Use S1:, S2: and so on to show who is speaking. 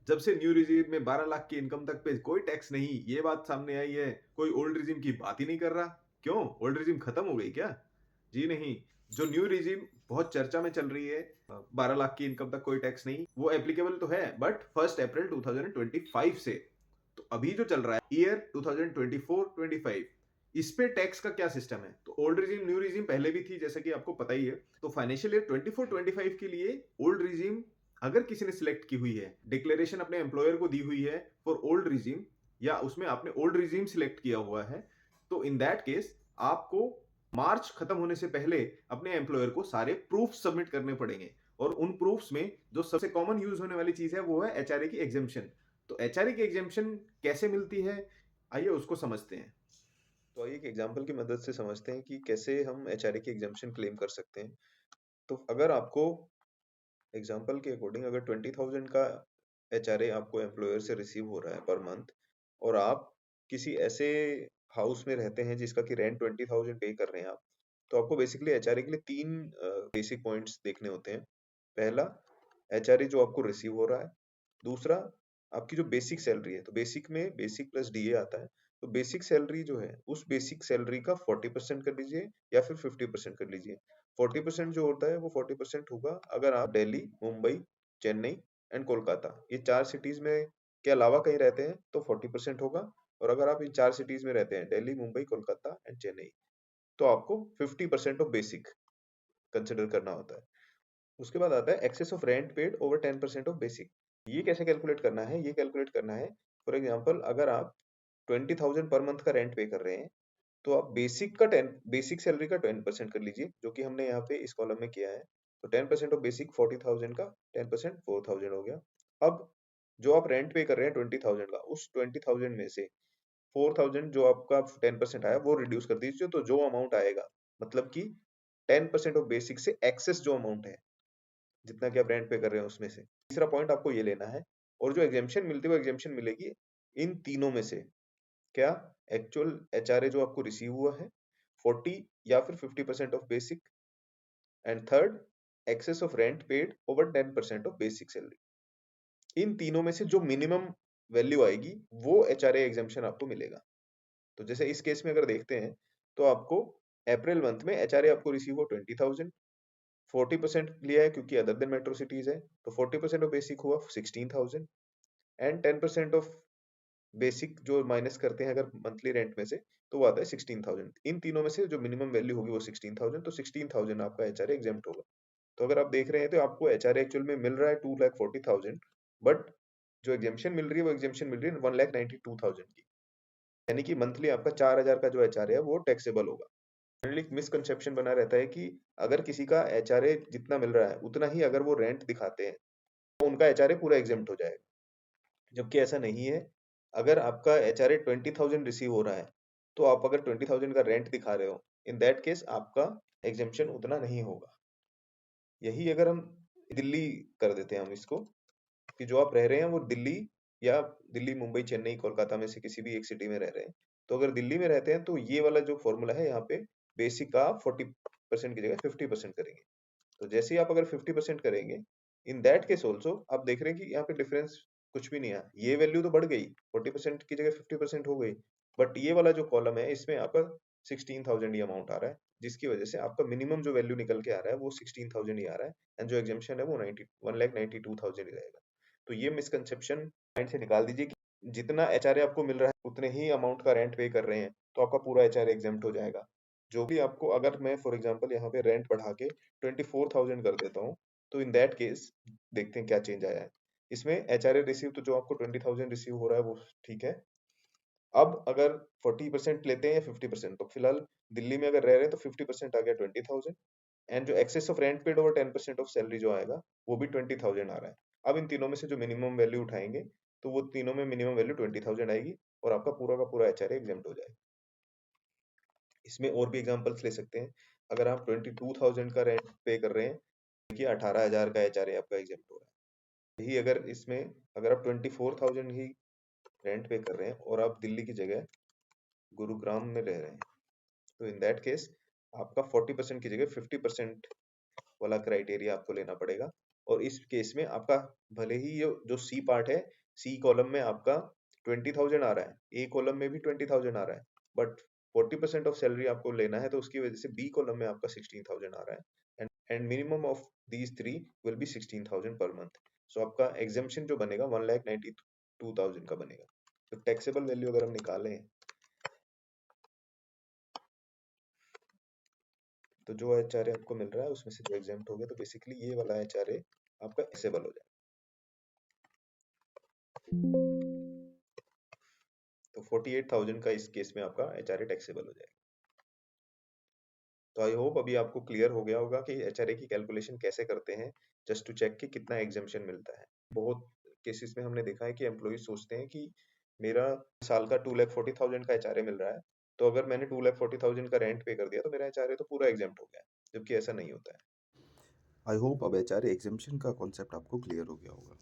S1: जब से new regime में 12 लाख की इनकम तक पे कोई टैक्स नहीं, ये बात सामने आई है, कोई ओल्ड रिजीम की बात ही नहीं कर रहा। क्यों? ओल्ड रिजीम खत्म हो गई क्या? जी नहीं। जो न्यू रिजीम बहुत चर्चा में चल रही है, 12 लाख की इनकम तक कोई टैक्स नहीं, वो एप्लीकेबल तो है बट 1 अप्रैल 2025 से। तो अभी जो चल रहा है ईयर 2024-25, इस पे टैक्स का क्या सिस्टम है? तो ओल्ड रिजीम न्यू रिजीम पहले भी थी, जैसा कि आपको पता ही है। तो फाइनेंशियल ईयर 24-25 के लिए ओल्ड रिजीम अगर किसी ने सिलेक्ट की हुई है, डिक्लेरेशन अपने एम्प्लॉयर को दी हुई है फॉर ओल्ड रिजीम, या उसमें आपने ओल्ड रिजीम सिलेक्ट किया हुआ है, तो इन दैट केस आपको मार्च खत्म होने से पहले अपने एम्प्लॉयर को सारे प्रूफ सबमिट करने पड़ेंगे। और उन प्रूफ्स में जो सबसे कॉमन यूज होने वाली चीज है वो है एचआरए की एग्जेम्पशन। तो एचआरए की एग्जेम्पशन कैसे मिलती है, आइए उसको समझते हैं।
S2: तो आइए एक एग्जांपल की मदद से समझते हैं कि कैसे हम एचआरए की एग्जाम्पशन क्लेम कर सकते हैं। तो अगर आपको एग्जांपल के अकॉर्डिंग अगर 20,000 का एचआरए आपको एम्प्लॉयर से रिसीव हो रहा है पर मंथ, और आप किसी ऐसे हाउस में रहते हैं जिसका कि रेंट 20,000 पे कर रहे हैं आप, तो आपको बेसिकली एचआरए के लिए तीन बेसिक पॉइंट्स देखने होते हैं। पहला, एचआरए जो आपको रिसीव हो रहा है। दूसरा, आपकी जो बेसिक सैलरी है, तो बेसिक में बेसिक प्लस डीए आता है। तो बेसिक सैलरी जो है उस बेसिक सैलरी का 40% कर लीजिए या फिर 50% कर लीजिए। 40% जो होता है वो 40% होगा अगर आप दिल्ली, मुंबई, चेन्नई एंड कोलकाता, ये चार सिटीज में के अलावा कहीं रहते हैं तो 40% होगा। और अगर आप इन चार सिटीज में रहते हैं, दिल्ली, मुंबई, कोलकाता एंड चेन्नई, तो आपको 50% ऑफ बेसिक कंसिडर करना होता है। उसके बाद आता है excess of rent paid over 10% of basic. ये कैसे कैलकुलेट करना है? ये कैलकुलेट करना है, फॉर एग्जांपल अगर आप 20,000 पर मंथ का रेंट पे कर रहे हैं, तो आप बेसिक सैलरी का 10% कर लीजिए, जो कि हमने यहाँ पे इस कॉलम में किया है। तो 10% ऑफ बेसिक 40,000 का 10% 4,000 हो गया। अब जो आप रेंट पे कर रहे हैं 20,000 का, उस 20,000 में से 4,000 जो आपका 10% आया वो रिड्यूस कर दीजिए, तो जो अमाउंट आएगा, मतलब कि 10% ऑफ बेसिक से एक्सेस जो अमाउंट है, जितना कि आप रेंट पे कर रहे हैं उसमें से। तीसरा पॉइंट आपको ये लेना है। और जो एग्जेम्पशन मिलती है वो एग्जेम्पशन मिलेगी इन तीनों में से। क्या? एक्चुअल एचआरए जो आपको रिसीव हुआ है, 40 या फिर 50% of basic. And third, excess of rent paid over 10% of basic salary. इन तीनों में से जो मिनिमम वैल्यू आएगी वो एचआरए एग्जेम्पशन आपको मिलेगा। तो जैसे इस केस में अगर देखते हैं, तो आपको अप्रैल मंथ में एचआरए आपको रिसीव हो 20,000, 40% लिया है क्योंकि अदर देन मेट्रो सिटीज है, तो 40% ऑफ बेसिक हुआ 16,000 एंड 10% ऑफ बेसिक जो माइनस करते हैं अगर मंथली रेंट में से, तो वो आता है 16,000। इन तीनों में से जो मिनिमम वैल्यू होगी वो 16,000, तो 16,000 आपका एचआरए एग्जेम्प्ट होगा। तो अगर आप देख रहे हैं तो आपको एचआरए एक्चुअल में मिल रहा है 2,40,000, बट जो एग्जेम्पशन मिल रही है वो एग्जेम्पशन मिल रही है 1,92,000 की। यानी कि मंथली आपका 4,000 का जो एचआरए है वो टैक्सेबल होगा। जनरली एक मिसकंसेप्शन बना रहता है कि अगर किसी का एचआरए जितना मिल रहा है उतना ही अगर वो रेंट दिखाते हैं, तो उनका एचआरए पूरा एग्जेम्प्ट हो जाएगा, जबकि ऐसा नहीं है। अगर आपका एचआरए 20,000 रिसीव हो रहा है, तो आप अगर 20,000 का रेंट दिखा रहे हो, इन दैट केस आपका एग्जेम्पशन उतना नहीं होगा। यही अगर हम दिल्ली कर देते हैं हम इसको, कि जो आप रह रहे हैं वो दिल्ली, या दिल्ली, मुंबई, चेन्नई, कोलकाता में से किसी भी एक सिटी में रह रहे हैं, तो अगर दिल्ली में रहते हैं तो ये वाला जो फॉर्मूला है यहाँ पे, बेसिक का 40% की जगह 50% करेंगे। तो जैसे ही आप अगर 50% करेंगे, इन दैट केस ऑल्सो आप देख रहे हैं कि यहाँ पे डिफरेंस कुछ भी नहीं है। ये वैल्यू तो बढ़ गई, 40% की जगह 50% हो गई, बट ये वाला जो कॉलम है इसमें आपका 16,000 ही अमाउंट आ रहा है, जिसकी वजह से आपका मिनिमम जो वैल्यू निकल के आ रहा है वो 16,000 ही आ रहा है। एंड जो एग्जेम्पशन है वो 1,92,000 ही रहेगा। तो ये मिसकंसेप्शन माइंड से निकाल दीजिए कि जितना एचआरए आपको मिल रहा है उतने ही अमाउंट का रेंट पे कर रहे हैं, तो आपका पूरा एचआरए एग्जेम्प्ट हो जाएगा। जो भी आपको, अगर मैं फॉर एग्जांपल यहाँ पे रेंट बढ़ा के 24,000 कर देता हूँ, तो इन दैट केस देखते हैं क्या चेंज आया है। इसमें एचआरए रिसीव तो जो आपको 20,000 रिसीव हो रहा है वो ठीक है। अब अगर 40% लेते हैं या 50%, तो फिलहाल दिल्ली में अगर रह रहे हैं तो 50% आ गया 20,000। एंड जो excess of rent paid over 10% of salary जो आएगा वो भी 20,000 आ रहा है। अब इन तीनों में से जो मिनिमम वैल्यू उठाएंगे, तो वो तीनों में मिनिमम वैल्यू 20,000 आएगी और आपका पूरा का पूरा एचआरए एग्जेम्प्ट हो जाएगा। इसमें और भी एग्जांपल्स ले सकते हैं। अगर आप 22,000 का रेंट पे कर रहे हैं, देखिए 18,000 का एचआरए आपका एग्जेम्प्ट हो रहा है। यही अगर इसमें अगर आप 24,000 ही रेंट पे कर रहे हैं और आप दिल्ली की जगह गुरुग्राम में रह रहे हैं, तो इन दैट केस आपका 40% की जगह 50% वाला क्राइटेरिया आपको लेना पड़ेगा। और इस केस में आपका भले ही ये जो सी पार्ट है, सी कॉलम में आपका 20,000 आ रहा है, ए कॉलम में भी 20,000 आ रहा है, बट 40% ऑफ सैलरी आपको लेना है, तो उसकी वजह से बी कॉलम में आपका 16,000 आ रहा है, and minimum of these three will be 16,000 per month. सो आपका एग्जेम्पशन जो बनेगा 1,92,000 का बनेगा। तो टैक्सेबल वैल्यू अगर हम निकालें, तो जो एचआरए आपको मिल रहा है उसमें से जो एग्जेम्प्ट हो गया, तो बेसिकली ये वाला एचआरए आपका टैक्सेबल हो जाएगा। तो 48,000 का इस केस में आपका एचआरए टैक्सेबल हो जाएगा। तो आई होप अभी आपको क्लियर हो गया होगा कि एचआरए की कैलकुलेशन कैसे करते हैं, जस्ट टू चेक कि कितना एग्जेम्पशन मिलता है। बहुत केसेस में हमने देखा है कि एम्प्लॉय सोचते हैं कि मेरा साल का 2,40,000 का एचआरए मिल रहा है, तो अगर मैंने 2,40,000 का रेंट पे कर दिया तो मेरा एचआरए तो पूरा एग्जेम्प्ट हो गया, जबकि ऐसा नहीं होता है।
S3: आई होप अब एचआरए एग्जेम्पशन का कॉन्सेप्ट आपको क्लियर हो गया होगा।